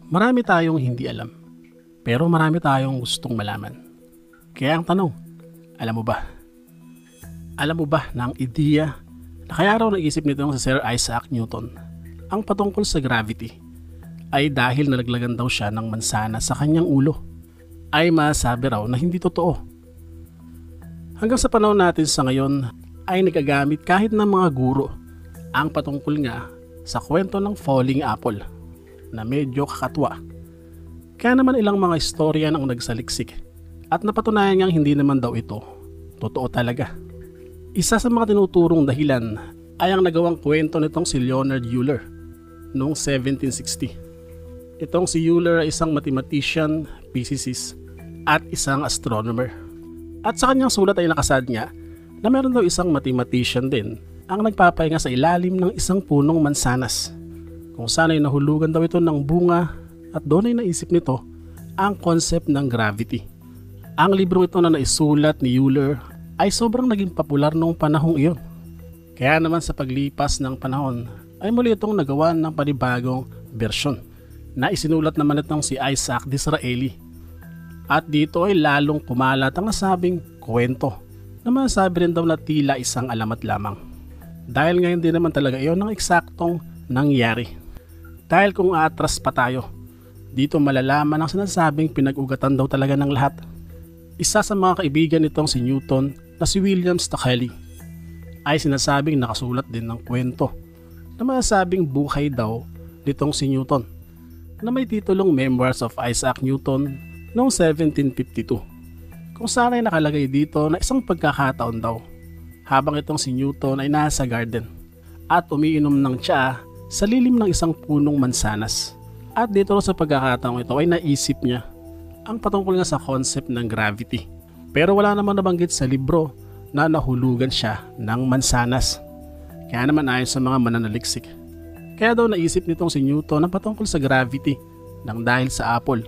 Marami tayong hindi alam, pero marami tayong gustong malaman. Kaya ang tanong, alam mo ba? Alam mo ba na ang ideya na kaya raw naisip nitong si Sir Isaac Newton ang patungkol sa gravity ay dahil nalaglagan daw siya ng mansana sa kanyang ulo, ay masabi raw na hindi totoo. Hanggang sa panahon natin sa ngayon ay nagagamit kahit ng mga guro ang patungkol nga sa kwento ng falling apple na medyo kakatwa. Kaya naman ilang mga istoryan ang nagsaliksik at napatunayan niyang hindi naman daw ito totoo talaga. Isa sa mga tinuturong dahilan ay ang nagawang kwento nitong si Leonard Euler noong 1760. Itong si Euler ay isang mathematician, physicist at isang astronomer. At sa kanyang sulat ay nakasad niya na meron daw isang mathematician din ang nagpapahinga sa ilalim ng isang punong mansanas, kung saan ay nahulugan daw ito ng bunga at doon ay naisip nito ang concept ng gravity. Ang librong ito na naisulat ni Euler ay sobrang naging popular noong panahong iyon. Kaya naman sa paglipas ng panahon ay muli itong nagawa ng panibagong bersyon na isinulat naman itong si Isaac Disraeli. At dito ay lalong kumalat ang nasabing kwento na masasabi rin daw na tila isang alamat lamang. Dahil ngayon din naman talaga iyon ang eksaktong nangyari. Dahil kung aatras pa tayo, dito malalaman ang sinasabing pinag-ugatan daw talaga ng lahat. Isa sa mga kaibigan nitong si Newton na si William Stockley ay sinasabing nakasulat din ng kwento na masasabing buhay daw nitong si Newton na may titulong Memoirs of Isaac Newton noong 1752, kung saan ay nakalagay dito na isang pagkakataon daw habang itong si Newton ay nasa garden at umiinom ng tsaa sa lilim ng isang punong mansanas. At dito sa pagkakataon ito ay naisip niya ang patungkol nga sa concept ng gravity. Pero wala naman nabanggit sa libro na nahulugan siya ng mansanas. Kaya naman ayon sa mga mananaliksik, kaya daw naisip nitong si Newton ang patungkol sa gravity nang dahil sa apple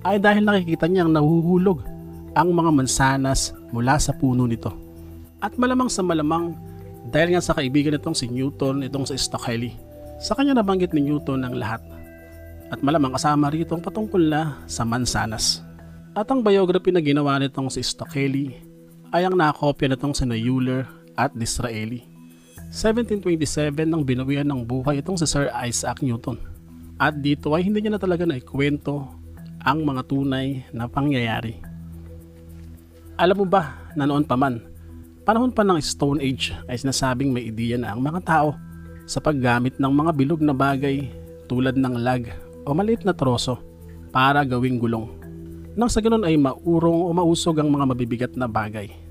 ay dahil nakikita niyang nahuhulog ang mga mansanas mula sa puno nito. At malamang sa malamang dahil nga sa kaibigan nitong si Newton, itong sa Stockley, sa kanya nabanggit ni Newton ang lahat. At malamang kasama rito ang patungkol na sa mansanas. At ang biography na ginawa nitong si Stockley ay ang nakopya nitong si Euler at Disraeli. 1727 nang binawian ng buhay itong si Sir Isaac Newton. At dito ay hindi niya na talaga naikwento ang mga tunay na pangyayari. Alam mo ba na noon pa man, panahon pa ng Stone Age ay sinasabing may ideya na ang mga tao sa paggamit ng mga bilog na bagay tulad ng lag o maliit na troso para gawing gulong. Nang sa ganun ay maurong o mausog ang mga mabibigat na bagay.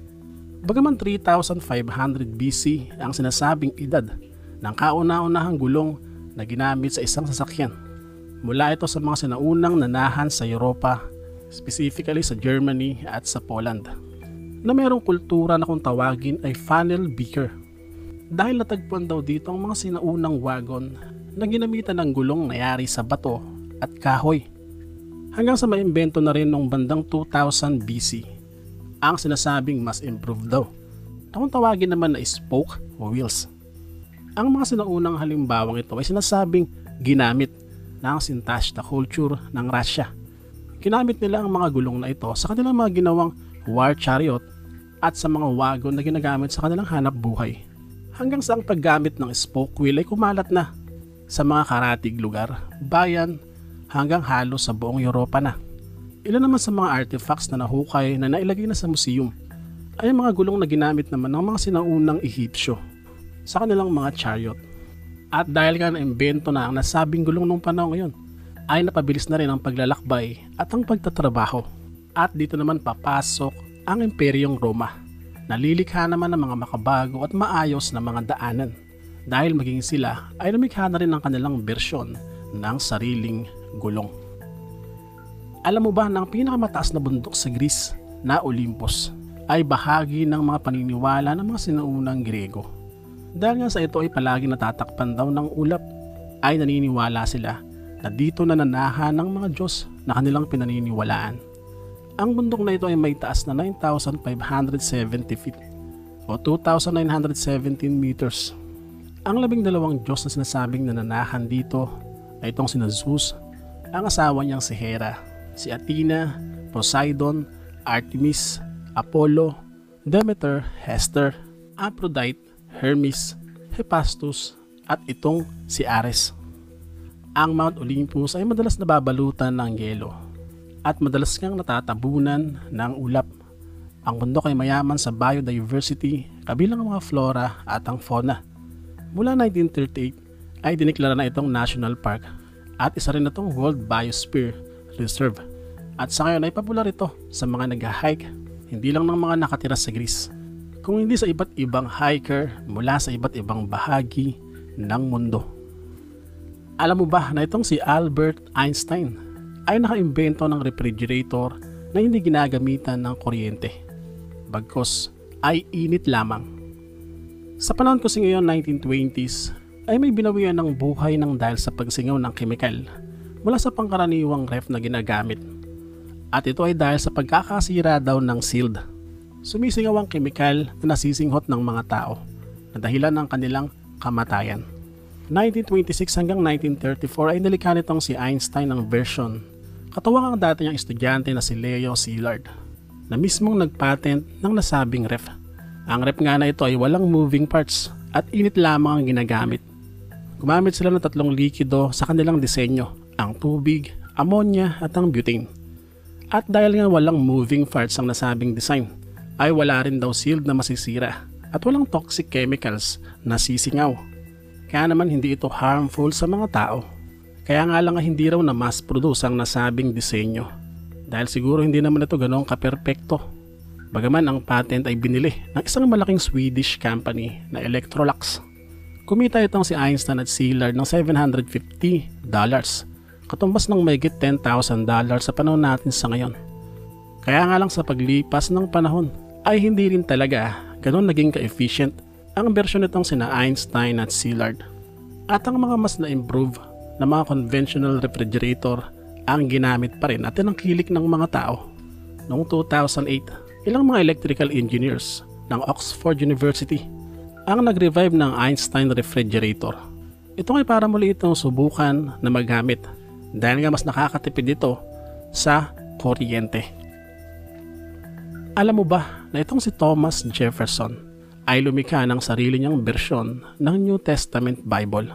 Bagaman 3,500 BC ang sinasabing edad ng kauna-unahang gulong na ginamit sa isang sasakyan. Mula ito sa mga sinaunang nanahan sa Europa, specifically sa Germany at sa Poland, na mayroong kultura na kung tawagin ay funnel beaker. Dahil natagpuan daw dito ang mga sinaunang wagon na ginamitan ng gulong na yari sa bato at kahoy. Hanggang sa maimbento na rin noong bandang 2000 BC ang sinasabing mas improved daw, na kung tawagin naman na spoke o wheels. Ang mga sinaunang halimbawang ito ay sinasabing ginamit ng Sintashta culture ng Russia. Ginamit nila ang mga gulong na ito sa kanilang mga ginawang war chariot at sa mga wagon na ginagamit sa kanilang hanap buhay. Hanggang sa ang paggamit ng spoke wheel ay kumalat na sa mga karatig lugar, bayan, hanggang halos sa buong Europa na. Ilan naman sa mga artifacts na nahukay na nailagay na sa museum ay mga gulong na ginamit naman ng mga sinaunang Ehipsyo sa kanilang mga chariot. At dahil nga na-imbento na ang nasabing gulong nung panahon ngayon, ay napabilis na rin ang paglalakbay at ang pagtatrabaho. At dito naman papasok ang Imperyong Roma. Nalilikha naman ng mga makabago at maayos na mga daanan. Dahil maging sila ay lumikha na rin ang kanilang bersyon ng sariling gulong. Alam mo ba na ang pinakamataas na bundok sa Greece na Olympus ay bahagi ng mga paniniwala ng mga sinaunang Grego? Dahil nga sa ito ay palagi natatakpan daw ng ulap, ay naniniwala sila na dito nananahan ng mga Diyos na kanilang pinaniniwalaan. Ang bundok na ito ay may taas na 9,570 feet o 2,917 meters. Ang 12 Diyos na sinasabing nananahan dito ay itong sina Zeus, ang asawa niyang si Hera, si Athena, Poseidon, Artemis, Apollo, Demeter, Hester, Aphrodite, Hermes, Hephaestus, at itong si Ares. Ang Mount Olympus ay madalas nababalutan ng yelo at madalas ngang natatabunan ng ulap. Ang bundok ay mayaman sa biodiversity kabilang ang mga flora at ang fauna. Mula 1938 ay diniklara na itong National Park at isa rin na itong World Biosphere Reserve. At sa ngayon ay popular ito sa mga nag-hike, hindi lang ng mga nakatira sa Greece, kung hindi sa iba't ibang hiker mula sa iba't ibang bahagi ng mundo. Alam mo ba na itong si Albert Einstein ay nakaimbento ng refrigerator na hindi ginagamitan ng kuryente, bagkus ay init lamang. Sa panahon kasi ngayon 1920s ay may binawian ng buhay ng dahil sa pagsingaw ng kemikal mula sa pangkaraniwang ref na ginagamit. At ito ay dahil sa pagkakasira daw ng sealed. Sumisingaw ang kemikal na nasisinghot ng mga tao na dahilan ng kanilang kamatayan. 1926 hanggang 1934 ay nilikha nitong si Einstein ng version. Katuwang ang dati niyang estudyante na si Leo Szilard na mismong nagpatent ng nasabing ref. Ang ref nga na ito ay walang moving parts at init lamang ang ginagamit. Gumamit sila ng 3 likido sa kanilang disenyo, ang tubig, ammonia at ang butane. At dahil nga walang moving parts ang nasabing design, ay wala rin daw sealed na masisira at walang toxic chemicals na sisingaw. Kaya naman hindi ito harmful sa mga tao. Kaya nga lang hindi raw na mass produce ang nasabing disenyo. Dahil siguro hindi naman ito ganoong kaperpekto. Bagaman ang patent ay binili ng isang malaking Swedish company na Electrolux. Kumita itong si Einstein at Szilard ng $750, katumbas ng mahigit $10,000 sa panahon natin sa ngayon. Kaya nga lang sa paglipas ng panahon ay hindi rin talaga ganoon naging ka-efficient ang bersyon nitong sina Einstein at Szilard. At ang mga mas na-improve na mga conventional refrigerator ang ginamit pa rin at tinangkilik ng mga tao. Noong 2008, ilang mga electrical engineers ng Oxford University ang nag-revive ng Einstein refrigerator. Ito ay para muli itong subukan na magamit dahil nga mas nakakatipid ito sa kuryente. Alam mo ba na itong si Thomas Jefferson ay lumikha ng sarili niyang bersyon ng New Testament Bible?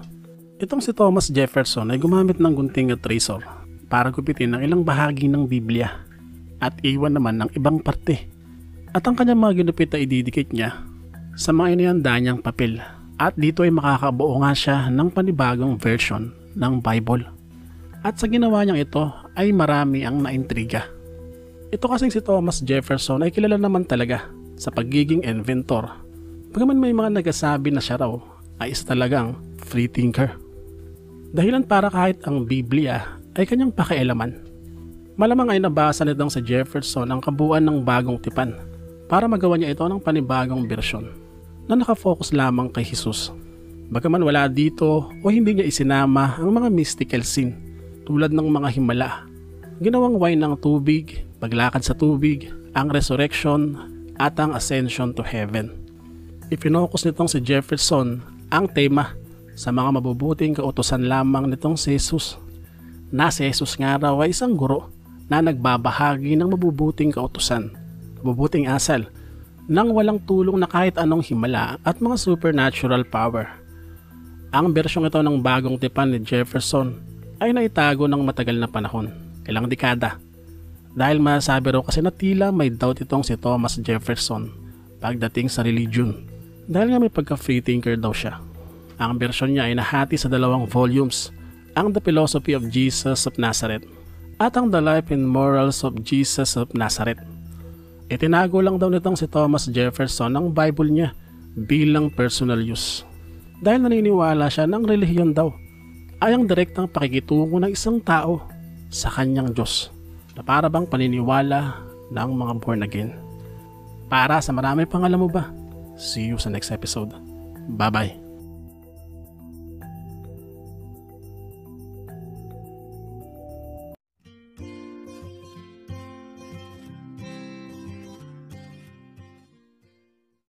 Itong si Thomas Jefferson ay gumamit ng gunting at razor para gupitin ang ilang bahagi ng Biblia at iwan naman ng ibang parte. At ang kanyang mga ginupit ay ididikit niya sa mga inihanda niyang papel. At dito ay makakabuo nga siya ng panibagong version ng Bible. At sa ginawa niyang ito ay marami ang naintriga. Ito kasing si Thomas Jefferson ay kilala naman talaga sa pagiging inventor. Bagaman may mga nagsasabi na siya raw ay isa talagang free thinker. Dahilan para kahit ang Biblia ay kanyang pakialaman. Malamang ay nabasa nitong si Jefferson ang kabuuan ng bagong tipan para magawa niya ito ng panibagong bersyon na nakafocus lamang kay Jesus. Bagaman wala dito o hindi niya isinama ang mga mystical scene tulad ng mga himala, ginawang wine ng tubig, paglakad sa tubig, ang resurrection at ang ascension to heaven. Ipinokus nitong si Jefferson ang tema sa mga mabubuting kautusan lamang nitong si Jesus. Na si Jesus nga raw ay isang guro na nagbabahagi ng mabubuting kautusan, mabubuting asal, nang walang tulong na kahit anong himala at mga supernatural power. Ang bersyong ito ng bagong tipan ni Jefferson ay naitago ng matagal na panahon, ilang dekada. Dahil masasabi raw kasi na tila may doubt itong si Thomas Jefferson pagdating sa religion. Dahil nga may pagka-free thinker daw siya. Ang bersyon niya ay nahati sa 2 volumes, ang The Philosophy of Jesus of Nazareth at ang The Life and Morals of Jesus of Nazareth. Itinago lang daw nitong si Thomas Jefferson ang Bible niya bilang personal use. Dahil naniniwala siya ng relihiyon daw ay ang direktang pakikitungo ng isang tao sa kanyang Diyos na para bang paniniwala ng mga born again. Para sa marami pang alam mo ba? See you sa next episode. Bye-bye.